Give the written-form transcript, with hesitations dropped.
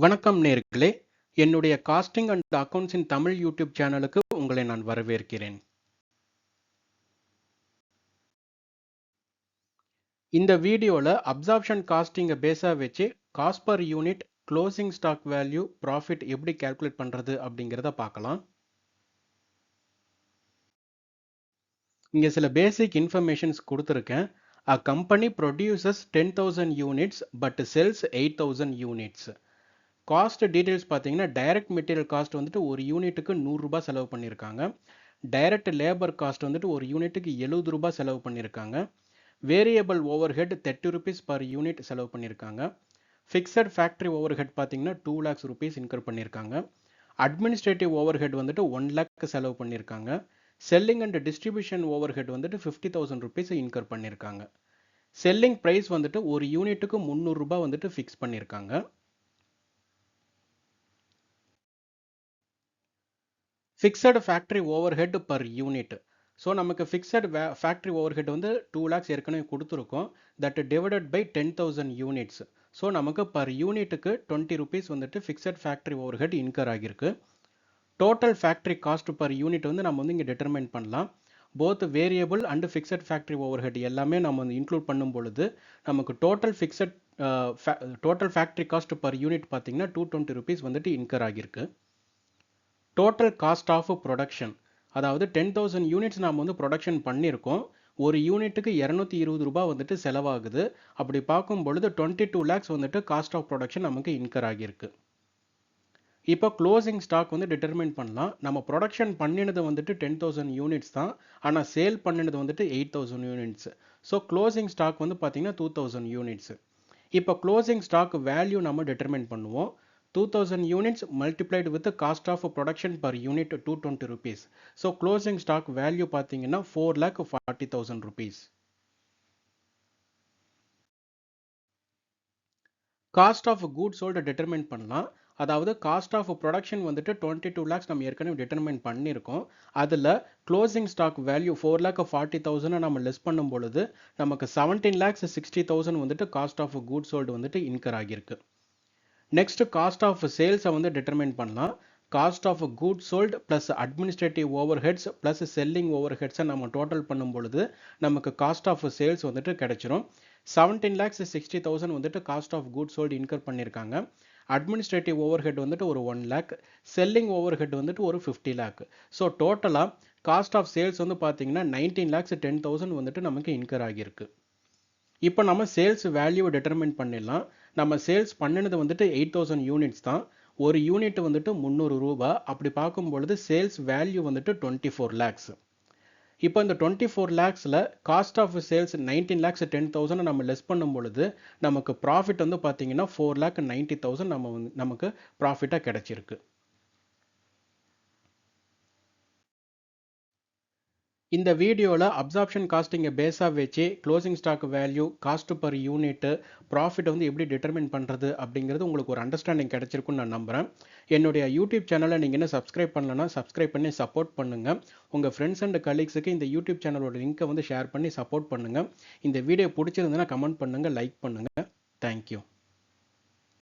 வணக்கம் நேயர்களே, என்னுடைய costing and accounts in Tamil YouTube சேனலுக்கு உங்களை நான் வரவேற்கிறேன். இந்த வீடியோல அப்சார்ப்ஷன் காஸ்டிங்கை பேஸா வச்சு cost per unit, closing stock value, profit எப்படி கால்குலேட் பண்றது அப்படிங்கிறத பார்க்கலாம். இங்க சில பேசிக் இன்ஃபர்மேஷன்ஸ் கொடுத்துருக்கேன். A company produces 10,000 units but sells 8,000 units. Cost details பார்த்தீங்கன்னா டைரக்ட் மெட்டீரியல் காஸ்ட் வந்துட்டு ஒரு யூனிட்டுக்கு 100 ரூபாய் செலவு பண்ணியிருக்காங்க. டைரக்ட் லேபர் காஸ்ட் வந்துட்டு ஒரு யூனிட்டுக்கு 70 ரூபாய் செலவு பண்ணியிருக்காங்க. Variable over head 30 rupees per unit செலவு பண்ணியிருக்காங்க. ஃபிக்ஸட் ஃபேக்ட்ரி ஓவர் ஹெட் பார்த்தீங்கன்னா 2 lakhs ருபீஸ் இன்கர் பண்ணியிருக்காங்க. அட்மினிஸ்ட்ரேட்டிவ் ஓவர் ஹெட் வந்துட்டு 1 lakh செலவு பண்ணியிருக்காங்க. Selling and distribution over head வந்துட்டு 50,000 ருபீஸ் இன்கர் பண்ணியிருக்காங்க. செல்லிங் ப்ரைஸ் வந்துட்டு ஒரு யூனிட்டுக்கு 300 ரூபாய் வந்துட்டு ஃபிக்ஸ் பண்ணியிருக்காங்க. Fixed factory over head per unit. So நமக்கு ஃபிக்ஸட் ஃபேக்ட்ரி ஓவர் ஹெட் வந்து 2 lakhs ஏற்கனவே கொடுத்துருக்கோம். That divided by 10,000 units. So நமக்கு பர் யூனிட்டுக்கு 20 ருபீஸ் வந்துட்டு fixed factory overhead incur ஆகியிருக்கு. Total factory cost per unit வந்து நம்ம வந்து இங்கே டிட்டர்மைன் பண்ணலாம். Both variable and fixed factory overhead எல்லாமே நம்ம வந்து இன்க்ளூட் பண்ணும் பொழுது நமக்கு total factory cost per unit பார்த்தீங்கன்னா 220 ருபீஸ் வந்துட்டு இன்கர் ஆகியிருக்கு. டோட்டல் காஸ்ட் ஆஃப் ப்ரொடக்ஷன், அதாவது 10,000 யூனிட்ஸ் நாம் வந்து ப்ரொடக்ஷன் பண்ணியிருக்கோம். ஒரு யூனிட்டுக்கு 220 ரூபாய் வந்துட்டு செலவாகுது. அப்படி பார்க்கும் பொழுது 22 lakhs வந்துட்டு காஸ்ட் ஆஃப் ப்ரொடக்ஷன் நமக்கு இன்கர் ஆகியிருக்கு. இப்போ க்ளோசிங் ஸ்டாக் வந்து டிட்டர்மைன் பண்ணலாம். நம்ம ப்ரொடக்ஷன் பண்ணினது வந்துட்டு 10,000 யூனிட்ஸ் தான், ஆனால் சேல் பண்ணினது வந்துட்டு 8,000 யூனிட்ஸ். ஸோ க்ளோசிங் ஸ்டாக் வந்து பார்த்தீங்கன்னா 2,000 யூனிட்ஸ். இப்போ க்ளோசிங் ஸ்டாக் வேல்யூ நம்ம டிட்டர்மைன் பண்ணுவோம். 2,000 units multiplied with the cost of production per unit 220 rupees. So closing stock value பார்த்தீங்கன்னா 4,40,000 rupees. Cost of goods sold determine பண்ணலாம். அதாவது காஸ்ட் ஆஃப் ப்ரொடக்ஷன் வந்துட்டு 22 lakhs நம்ம ஏற்கனவே டிட்டர்மைன் பண்ணியிருக்கோம். அதில் க்ளோசிங் ஸ்டாக் வேல்யூ 4,40,000 நம்ம லெஸ் பண்ணும் பொழுது நமக்கு 17,60,000 வந்துட்டு காஸ்ட் ஆஃப் கூட்ஸ் சோல்டு வந்துட்டு இன்கர் ஆகியிருக்கு. நெக்ஸ்ட் காஸ்ட் ஆஃப் சேல்ஸை வந்து டிட்டர்மைன் பண்ணலாம். Cost of good sold plus administrative overheads plus selling ஓவர் ஹெட்ஸை நம்ம டோட்டல் பண்ணும் பொழுது நமக்கு காஸ்ட் ஆஃப் சேல்ஸ் வந்துட்டு கிடைச்சிரும். 17,60,000 வந்துட்டு cost of good sold incur பண்ணியிருக்காங்க. அட்மினிஸ்ட்ரேட்டிவ் ஓவர் ஹெட் வந்துட்டு ஒரு 1 lakh, செல்லிங் ஓவர் ஹெட் வந்துட்டு ஒரு 50 lakh. ஸோ டோட்டலாக காஸ்ட் ஆஃப் சேல்ஸ் வந்து பார்த்தீங்கன்னா 19,10,000 வந்துட்டு நமக்கு இன்கர் ஆகியிருக்கு. இப்போ நம்ம சேல்ஸ் வேல்யூ டிட்டர்மைன் பண்ணிடலாம். நம்ம சேல்ஸ் பண்ணினது வந்துட்டு 8,000 யூனிட்ஸ் தான். ஒரு யூனிட் வந்துட்டு 300 ரூபாய். அப்படி பார்க்கும் பொழுது சேல்ஸ் வேல்யூ வந்துட்டு 24 lakhs. இப்போ இந்த 24 lakhsல காஸ்ட் ஆஃப் சேல்ஸ் 19,10,000 நம்ம லெஸ் பண்ணும் பொழுது நமக்கு ப்ராஃபிட் வந்து பார்த்தீங்கன்னா 4,90,000 நமக்கு ப்ராஃபிட்டாக கிடைச்சிருக்கு. இந்த வீடியோவில் அப்சார்ப்ஷன் காஸ்டிங்கை பேஸாக வச்சு closing stock value, cost per unit, profit வந்து எப்படி டிட்டர்மின் பண்ணுறது அப்படிங்கிறது உங்களுக்கு ஒரு அண்டர்ஸ்டாண்டிங் கிடைச்சிருக்குன்னு நான் நம்புகிறேன். என்னுடைய யூடியூப் சேனலை நீங்கள் என்ன சப்ஸ்கிரைப் பண்ணலன்னா சப்ஸ்கிரைப் பண்ணி சப்போர்ட் பண்ணுங்கள். உங்கள் ஃப்ரெண்ட்ஸ் அண்ட் கலீக்ஸுக்கு இந்த யூடியூப் சேனலோட லிங்க்கை வந்து ஷேர் பண்ணி சப்போர்ட் பண்ணுங்கள். இந்த வீடியோ பிடிச்சிருந்ததுன்னா கமெண்ட் பண்ணுங்கள், லைக் பண்ணுங்கள். தேங்க்யூ.